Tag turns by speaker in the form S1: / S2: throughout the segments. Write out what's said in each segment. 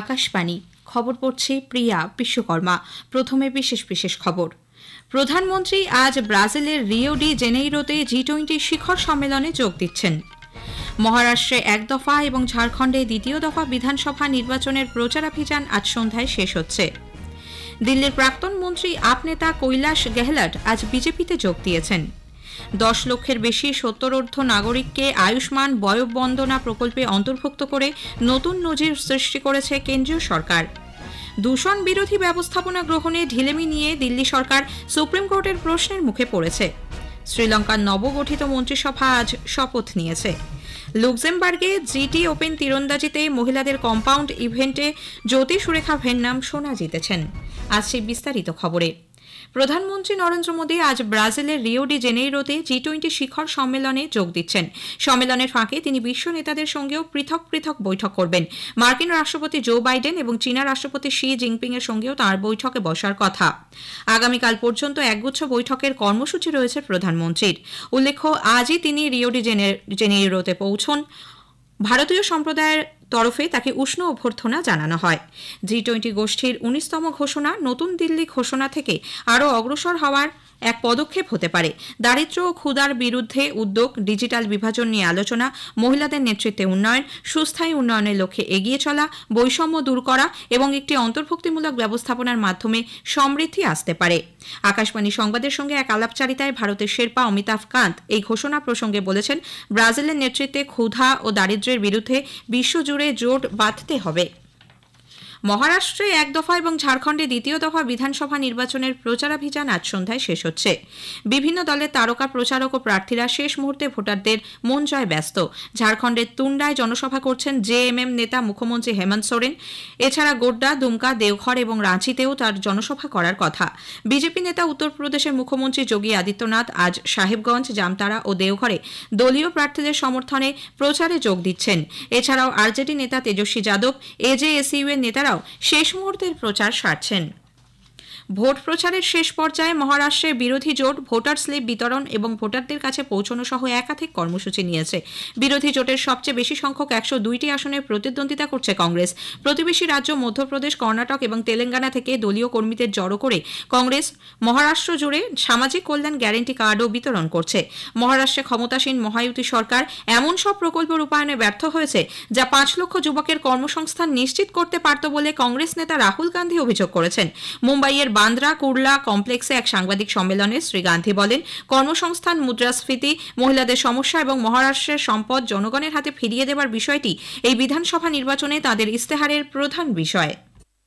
S1: আকাশবাণী খবর পড়ছি প্রিয়া বিশ্বকর্মা। প্রথমে বিশেষ বিশেষ খবর। প্রধানমন্ত্রী আজ ব্রাজিলের রিও ডি জেনেইরোতে জি20 শিখর সম্মেলনে যোগ দিচ্ছেন। মহারাষ্ট্রে এক দফা এবং ঝাড়খণ্ডে দ্বিতীয় দফা বিধানসভা নির্বাচনের প্রচারাভিযান আজ সন্ধ্যায় শেষ হচ্ছে। দিল্লির প্রাক্তন মন্ত্রী আপ নেতা কৈলাস গেহলট আজ বিজেপিতে যোগ দিয়েছেন। 10 লক্ষের বেশি 70ঊর্ধ্ব নাগরিককে আয়ুষ্মান বয়োবন্দনা প্রকল্পে অন্তর্ভুক্ত করে নতুন নজির সৃষ্টি করেছে কেন্দ্রীয় সরকার। দূষণ বিরোধী ব্যবস্থাপনা গ্রহণে ঢিলেমি নিয়ে দিল্লি সরকার সুপ্রিম কোর্টের প্রশ্নের মুখে পড়েছে। শ্রীলঙ্কার নবগঠিত মন্ত্রিসভা আজ শপথ নিয়েছে। লুক্সেমবার্গে জিটি ওপেন তীরন্দাজিতে মহিলাদের কম্পাউন্ড ইভেন্টে জ্যোতি সুরেখা ভেন্নাম সোনা জিতেছেন। আজ সেই বিস্তারিত খবরে। প্রধানমন্ত্রী নরেন্দ্র মোদী আজ ব্রাজিলের রিও ডি জেনেইরোতে জি20 শিখর সম্মেলনে যোগ দিচ্ছেন। সম্মেলনের ফাঁকে তিনি বিশ্ব নেতাদের সঙ্গেও পৃথক পৃথক বৈঠক করবেন। মার্কিন রাষ্ট্রপতি জো বাইডেন এবং চীনা রাষ্ট্রপতি শি জিনপিং এর সঙ্গেও তাঁর বৈঠকে বসার কথা। আগামীকাল পর্যন্ত একগুচ্ছ বৈঠকের কর্মসূচি রয়েছে প্রধানমন্ত্রীর। উল্লেখ্য, আজই তিনি রিও ডি জেনেইরোতে পৌঁছন। ভারতীয় সম্প্রদায়ের তরফে তাকে উষ্ণ অভ্যর্থনা জানানো হয়। জি20 গোষ্ঠীর 19তম ঘোষণা নতুন দিল্লি ঘোষণা থেকে আরও অগ্রসর হওয়ার এক পদক্ষেপ হতে পারে। দারিদ্র্য ও ক্ষুধার বিরুদ্ধে উদ্যোগ, ডিজিটাল বিভাজন নিয়ে আলোচনা, মহিলাদের নেতৃত্বে উন্নয়ন, সুস্থায়ী উন্নয়নের লক্ষ্যে এগিয়ে চলা, বৈষম্য দূর করা এবং একটি অন্তর্ভুক্তিমূলক ব্যবস্থাপনার মাধ্যমে সমৃদ্ধি আসতে পারে। আকাশবাণী সংবাদের সঙ্গে এক আলাপচারিতায় ভারতের শেরপা অমিতাভ কান্ত এই ঘোষণা প্রসঙ্গে বলেছেন, ব্রাজিলের নেতৃত্বে ক্ষুধা ও দারিদ্র্যের বিরুদ্ধে বিশ্বজুড়ে জোট বাঁধতে হবে। মহারাষ্ট্রে এক দফা এবং ঝাড়খণ্ডে দ্বিতীয় দফা বিধানসভা নির্বাচনের প্রচারাভিযান আজ সন্ধ্যায় শেষ হচ্ছে। বিভিন্ন দলের তারকা প্রচারক ও প্রার্থীরা শেষ মুহূর্তে ভোটারদের মন জয় ব্যস্ত। ঝাড়খণ্ডের তুন্ডায় জনসভা করছেন জেএমএম নেতা মুখ্যমন্ত্রী হেমন্ত সোরেন। এছাড়া গোড্ডা, দুমকা, দেওঘর এবং রাঁচিতেও তার জনসভা করার কথা। বিজেপি নেতা উত্তরপ্রদেশের মুখ্যমন্ত্রী যোগী আদিত্যনাথ আজ সাহেবগঞ্জ, জামতারা ও দেওঘরে দলীয় প্রার্থীদের সমর্থনে প্রচারে যোগ দিচ্ছেন। এছাড়াও আরজেডি নেতা তেজস্বী যাদব, এজেএসইউ এর নেতারাও শেষ মুহূর্তের প্রচার সারছেন। ভোট প্রচারের শেষ পর্যায়ে মহারাষ্ট্রের বিরোধী জোট ভোটার স্লিপ বিতরণ এবং ভোটারদের কাছে পৌঁছানো সহ একাধিক কর্মসূচি নিয়েছে। বিরোধী জোটের সবচেয়ে বেশি সংখ্যক 102টি আসনে প্রতিদ্বন্দ্বিতা করছে কংগ্রেস। প্রতিবেশী রাজ্য মধ্যপ্রদেশ, কর্ণাটক এবং তেলেঙ্গানা থেকে দলীয় কর্মীদের জড়ো করে কংগ্রেস মহারাষ্ট্র জুড়ে সামাজিক কল্যাণ গ্যারান্টি কার্ডও বিতরণ করছে। মহারাষ্ট্রে ক্ষমতাসীন মহায়ুতি সরকার এমন সব প্রকল্প রূপায়ণে ব্যর্থ হয়েছে যা 5 লক্ষ যুবকের কর্মসংস্থান নিশ্চিত করতে পারত বলে কংগ্রেস নেতা রাহুল গান্ধী অভিযোগ করেছেন। মুম্বাইয়ের বান্দ্রা কুর্লা কমপ্লেক্সে এক সাংবাদিক সম্মেলনে শ্রী গান্ধী বলেন, কর্মসংস্থান, মুদ্রাস্ফীতি, মহিলাদের সমস্যা এবং মহারাষ্ট্রের সম্পদ জনগণের হাতে ফিরিয়ে দেওয়ার বিষয়টি এই বিধানসভা নির্বাচনে তাদের ইস্তেহারের প্রধান বিষয়।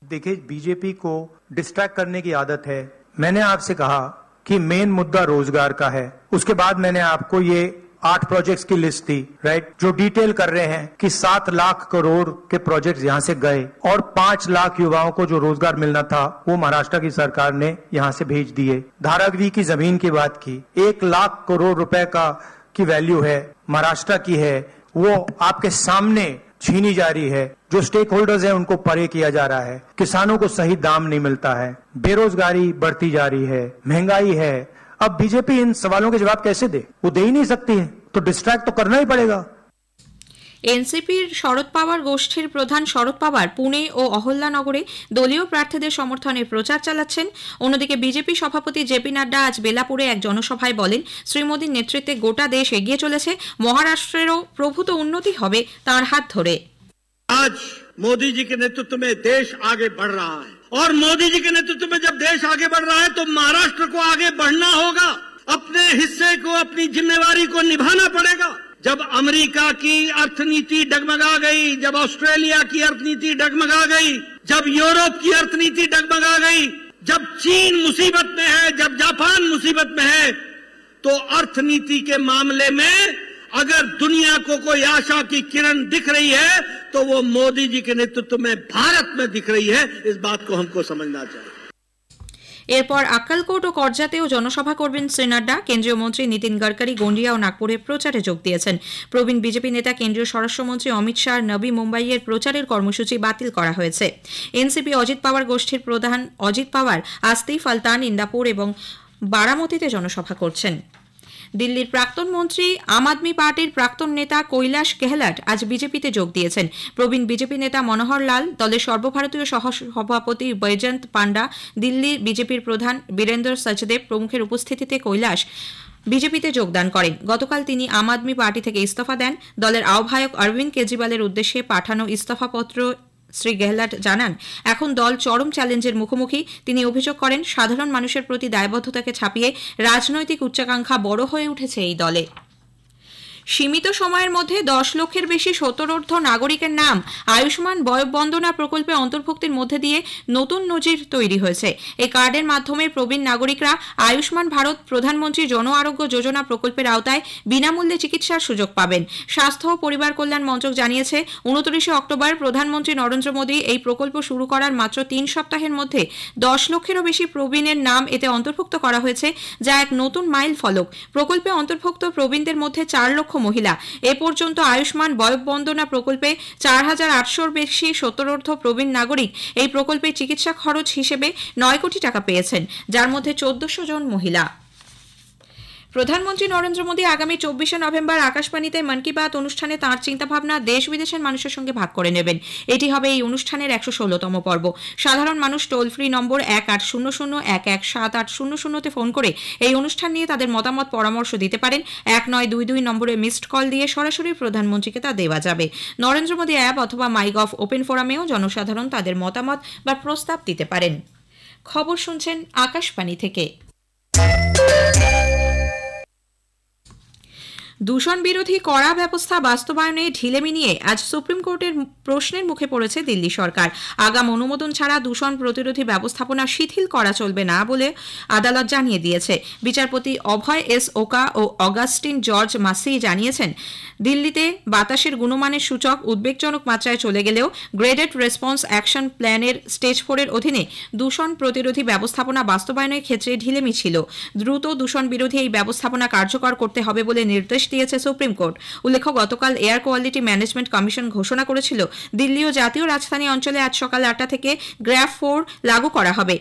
S2: देखिए, बीजेपी को डिस्ट्रैक्ट करने की आदत है। मैंने आपसे कहा कि मेन मुद्दा रोजगार का है। उसके बाद मैंने आपको ये 8 प्रोजेक्ट्स की लिस्ट दी, राइट, जो डिटेल कर रहे हैं कि 7 लाख करोड़ के प्रोजेक्ट्स यहां से गए और 5 लाख युवाओं को जो रोजगार मिलना था वो महाराष्ट्र की सरकार ने यहां से भेज दिए। धारावी की जमीन की बात की, 1 लाख करोड़ रुपए की वैल्यू है, महाराष्ट्र की है, वो आपके सामने छीनी जा रही है। जो स्टेक होल्डर्स हैं उनको परे किया जा रहा है। किसानों को सही दाम नहीं मिलता है, बेरोजगारी बढ़ती जा रही है, महंगाई है। अब बीजेपी इन सवालों के जवाब कैसे दे? वो दे ही नहीं सकती है, तो डिस्ट्रैक्ट तो करना ही पड़ेगा।
S1: এনসিপির শরদ পাওয়ার গোষ্ঠীর প্রধান শরদ পাওয়ার পুনে ও অহল্যানগরে দলীয় প্রার্থীদের সমর্থনে প্রচার চালাচ্ছেন। অন্যদিকে বিজেপি সভাপতি জেপি নাড্ডা আজ বেলাপুরে এক জনসভায় বলেন, শ্রী মোদীর নেতৃত্বে গোটা দেশ এগিয়ে চলেছে, মহারাষ্ট্রেরও প্রভূত উন্নতি হবে তাঁর হাত ধরে।
S3: আজ मोदी जी के नेतृत्व में देश आगे बढ़ रहा है और मोदी जी के नेतृत्व में जब देश आगे बढ़ रहा है तो महाराष्ट्र को आगे बढ़ना होगा। अपने हिस्से को, अपनी जिम्मेवारी को निभाना पड़ेगा। जब अमेरिका की अर्थनीति डगमगा गई, जब ऑस्ट्रेलिया की अर्थनीति डगमगा गई, जब यूरोप की अर्थनीति डगमगा गई, जब चीन मुसीबत में है, जब जापान मुसीबत में है, तो अर्थनीति के मामले में अगर दुनिया को कोई आशा की किरण दिख रही है तो वो मोदी जी के नेतृत्व में भारत में दिख रही है। इस बात को हमको समझना चाहिए।
S1: এরপর আক্কালকোট ও করজাতেও জনসভা করবেন শ্রী নাড্ডা। কেন্দ্রীয় মন্ত্রী নীতিন গডকরি গন্ডিয়া ও নাগপুরে প্রচারে যোগ দিয়েছেন। প্রবীণ বিজেপি নেতা কেন্দ্রীয় স্বরাষ্ট্রমন্ত্রী অমিত শাহ নবী মুম্বাইয়ের প্রচারের কর্মসূচি বাতিল করা হয়েছে। এনসিপি অজিত পাওয়ার গোষ্ঠীর প্রধান অজিত পাওয়ার আস্তি, ফালতান, ইন্দাপুর এবং বারামতিতে জনসভা করছেন। দিল্লির প্রাক্তন মন্ত্রী আম আদমি পার্টির প্রাক্তন নেতা কৈলাস গেহলট আজ বিজেপিতে যোগ দিয়েছেন। প্রবীণ বিজেপি নেতা মনোহর লাল, দলের সর্বভারতীয় সহসভাপতি বৈজয়ন্ত পান্ডা, দিল্লির বিজেপির প্রধান বীরেন্দ্র সচদেব প্রমুখের উপস্থিতিতে কৈলাস বিজেপিতে যোগদান করেন। গতকাল তিনি আম আদমি পার্টি থেকে ইস্তফা দেন। দলের আহ্বায়ক অরবিন্দ কেজরিওয়ালের উদ্দেশ্যে পাঠানো ইস্তফাপত্র শ্রী গেহলট জানান, এখন দল চরম চ্যালেঞ্জের মুখোমুখি। তিনি অভিযোগ করেন, সাধারণ মানুষের প্রতি দায়বদ্ধতাকে ছাপিয়ে রাজনৈতিক উচ্চাকাঙ্ক্ষা বড় হয়ে উঠেছে এই দলে। সীমিত সময়ের মধ্যে 10 লক্ষের বেশি সত্তরোর্ধ্ব নাগরিকের নাম আয়ুষ্মান বয়োবন্দনা প্রকল্পে অন্তর্ভুক্তির মধ্যে দিয়ে নতুন নজির তৈরি হয়েছে। এই কার্ডের মাধ্যমে প্রবীণ নাগরিকরা আয়ুষ্মান ভারত প্রধানমন্ত্রী জন আরোগ্য যোজনা প্রকল্পের আওতায় বিনামূল্যে চিকিৎসার সুযোগ পাবেন। স্বাস্থ্য ও পরিবার কল্যাণ মন্ত্রক জানিয়েছে, 29 অক্টোবর প্রধানমন্ত্রী নরেন্দ্র মোদী এই প্রকল্প শুরু করার মাত্র 3 সপ্তাহের মধ্যে 10 লক্ষেরও বেশি প্রবীণের নাম এতে অন্তর্ভুক্ত করা হয়েছে, যা এক নতুন মাইল ফলক। প্রকল্পে অন্তর্ভুক্ত প্রবীণদের মধ্যে 4 লক্ষ মহিলা। এ পর্যন্ত আয়ুষ্মান বয়োবন্দনা প্রকল্পে 4800-র বেশি সত্তরোর্ধ্ব প্রবীণ নাগরিক এই প্রকল্পে চিকিৎসা খরচ হিসেবে 9 কোটি টাকা পেয়েছেন, যার মধ্যে 1400 জন মহিলা। প্রধানমন্ত্রী নরেন্দ্র মোদী আগামী 24 নভেম্বর আকাশবাণীতে মন কি বাত অনুষ্ঠানে তাঁর চিন্তাভাবনা দেশ বিদেশের মানুষের সঙ্গে ভাগ করে নেবেন। এটি হবে এই অনুষ্ঠানের 116তম পর্ব। সাধারণ মানুষ টোল ফ্রি নম্বর 1800-117800-তে ফোন করে এই অনুষ্ঠান নিয়ে তাদের মতামত পরামর্শ দিতে পারেন। 1922 নম্বরে মিসড কল দিয়ে সরাসরি প্রধানমন্ত্রীকে তা দেওয়া যাবে। নরেন্দ্র মোদী অ্যাপ অথবা মাইগভ ওপেন ফোরামেও জনসাধারণ তাদের মতামত বা প্রস্তাব দিতে পারেন। খবর শুনছেন আকাশবাণী থেকে। দূষণ বিরোধী কড়া ব্যবস্থা বাস্তবায়নে ঢিলেমি নিয়ে আজ সুপ্রিম কোর্টের প্রশ্নের মুখে পড়েছে দিল্লি সরকার। আগাম অনুমোদন ছাড়া দূষণ প্রতিরোধী ব্যবস্থাপনা শিথিল করা চলবে না বলে আদালত জানিয়ে দিয়েছে। বিচারপতি অভয় এস ওকা ও অগাস্টিন জর্জ মাসি জানিয়েছেন, দিল্লিতে বাতাসের গুণমানের সূচক উদ্বেগজনক মাত্রায় চলে গেলেও গ্রেডেড রেসপন্স অ্যাকশন প্ল্যানের স্টেজ 4-এর অধীনে দূষণ প্রতিরোধী ব্যবস্থাপনা বাস্তবায়নের ক্ষেত্রে ঢিলেমি ছিল। দ্রুত দূষণ বিরোধী এই ব্যবস্থাপনা কার্যকর করতে হবে বলে নির্দেশ দিয়েছে সুপ্রিম কোর্ট। উল্লেখ্য, গতকাল এয়ার কোয়ালিটি ম্যানেজমেন্ট কমিশন ঘোষণা করেছিল, দিল্লি ও জাতীয় রাজধানী অঞ্চলে আজ সকাল 8টা থেকে গ্র্যাফ 4 লাগু করা হবে।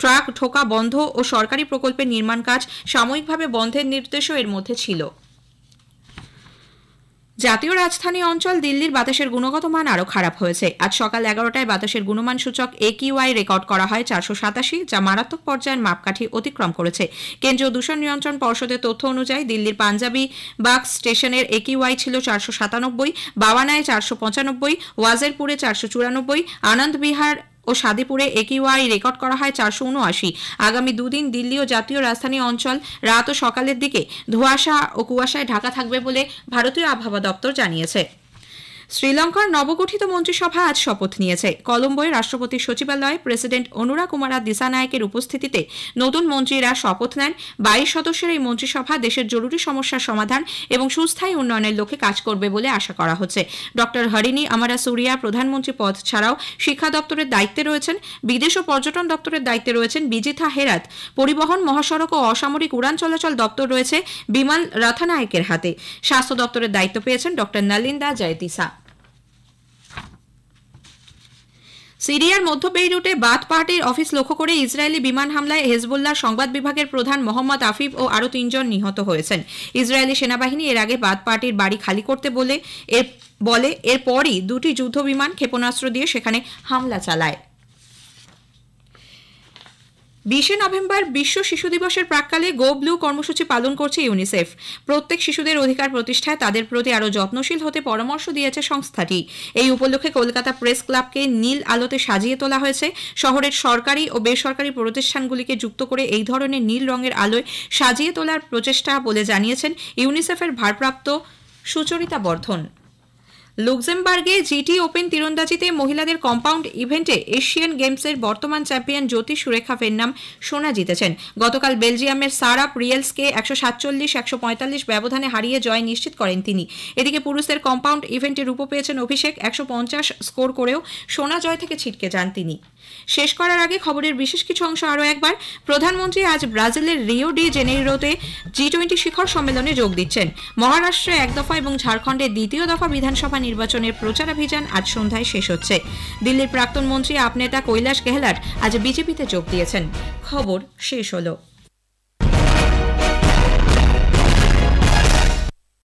S1: ট্রাক ঢোকা বন্ধ ও সরকারি প্রকল্পের নির্মাণ কাজ সাময়িকভাবে বন্ধের নির্দেশও এর মধ্যে ছিল। জাতীয় রাজধানী অঞ্চল দিল্লির বাতাসের গুণগত মান আরও খারাপ হয়েছে। আজ সকাল 11টায় বাতাসের গুণমান সূচক AQI রেকর্ড করা হয় 487, যা মারাত্মক পর্যায়ের মাপকাঠি অতিক্রম করেছে। কেন্দ্রীয় দূষণ নিয়ন্ত্রণ পর্ষদের তথ্য অনুযায়ী দিল্লির পাঞ্জাবি বাগ স্টেশনের AQI ছিল 497, বাওয়ানায় 495, ওয়াজেরপুরে 494, আনন্দ বিহার ও সাদিপুরে AQI রেকর্ড করা হয় 479। আগামী দুদিন দিল্লি ও জাতীয় রাজধানী অঞ্চল রাত ও সকালের দিকে ধোঁয়াশা ও কুয়াশায় ঢাকা থাকবে বলে ভারতীয় আবহাওয়া দপ্তর জানিয়েছে। শ্রীলঙ্কার নবগঠিত মন্ত্রিসভা আজ শপথ নিয়েছে। কলম্বোয় রাষ্ট্রপতির সচিবালয়ে প্রেসিডেন্ট অনুরা কুমারা দিসানায়েকের উপস্থিতিতে নতুন মন্ত্রীরা শপথ নেন। 22 সদস্যের এই মন্ত্রিসভা দেশের জরুরি সমস্যার সমাধান এবং সুস্থায়ী উন্নয়নের লক্ষ্যে কাজ করবে বলে আশা করা হচ্ছে। ডক্টর হরিণী আমারা সুরিয়া প্রধানমন্ত্রী পদ ছাড়াও শিক্ষা দপ্তরের দায়িত্বে রয়েছেন। বিদেশ ও পর্যটন দপ্তরের দায়িত্বে রয়েছেন বিজিথা হেরাত। পরিবহন, মহাসড়ক ও অসামরিক উড়ান চলাচল দপ্তর রয়েছে বিমল রথনায়েকের হাতে। স্বাস্থ্য দপ্তরের দায়িত্ব পেয়েছেন ডক্টর নলিন্দা জয়তিসা। সিরিয়ার মধ্য বেইরুটে বাথ পার্টির অফিস লক্ষ্য করে ইসরায়েলি বিমান হামলায় হেজবুল্লাহ সংবাদ বিভাগের প্রধান মোহাম্মদ আফিফ ও আরও 3 জন নিহত হয়েছেন। ইসরায়েলি সেনাবাহিনী এর আগে বাথ পার্টির বাড়ি খালি করতে বলে এরপরই 2টি যুদ্ধ বিমান ক্ষেপণাস্ত্র দিয়ে সেখানে হামলা চালায়। 20 নভেম্বর বিশ্ব শিশু দিবসের প্রাক্কালে গো ব্লু কর্মসূচি পালন করছে ইউনিসেফ। প্রত্যেক শিশুদের অধিকার প্রতিষ্ঠায় তাদের প্রতি আরও যত্নশীল হতে পরামর্শ দিয়েছে সংস্থাটি। এই উপলক্ষে কলকাতা প্রেস ক্লাবকে নীল আলোতে সাজিয়ে তোলা হয়েছে। শহরের সরকারি ও বেসরকারি প্রতিষ্ঠানগুলিকে যুক্ত করে এই ধরনের নীল রঙের আলোয় সাজিয়ে তোলার প্রচেষ্টা বলে জানিয়েছেন ইউনিসেফের ভারপ্রাপ্ত সুচরিতা বর্ধন। লুক্সেমবার্গে জিটি ওপেন তীরন্দাজিতে মহিলাদের কম্পাউন্ড ইভেন্টে এশিয়ান গেমসের বর্তমান চ্যাম্পিয়ন জ্যোতি সুরেখা ফেন্নাম সোনা জিতেছেন। গতকাল বেলজিয়ামের সারা প্রিয়েলসকে 147-145 ব্যবধানে হারিয়ে জয় নিশ্চিত করেন তিনি। এদিকে পুরুষদের কম্পাউন্ড ইভেন্টে রূপো পেয়েছেন অভিষেক। 150 স্কোর করেও সোনা জয় থেকে ছিটকে যান তিনি। শেষ করার আগে খবরের বিশেষ কিছু অংশ আরও একবার। প্রধানমন্ত্রী আজ ব্রাজিলের রিও ডি জেনেইরোতে G20 শিখর সম্মেলনে যোগ দিচ্ছেন। মহারাষ্ট্রে 1 দফা এবং ঝাড়খণ্ডে 2য় দফা বিধানসভা নির্বাচনের প্রচারাভিযান আজ সন্ধ্যায় শেষ হচ্ছে। দিল্লির প্রাক্তন মন্ত্রী আপ নেতা কৈলাস গেহলট আজ বিজেপিতে যোগ দিয়েছেন। খবর শেষ হলো।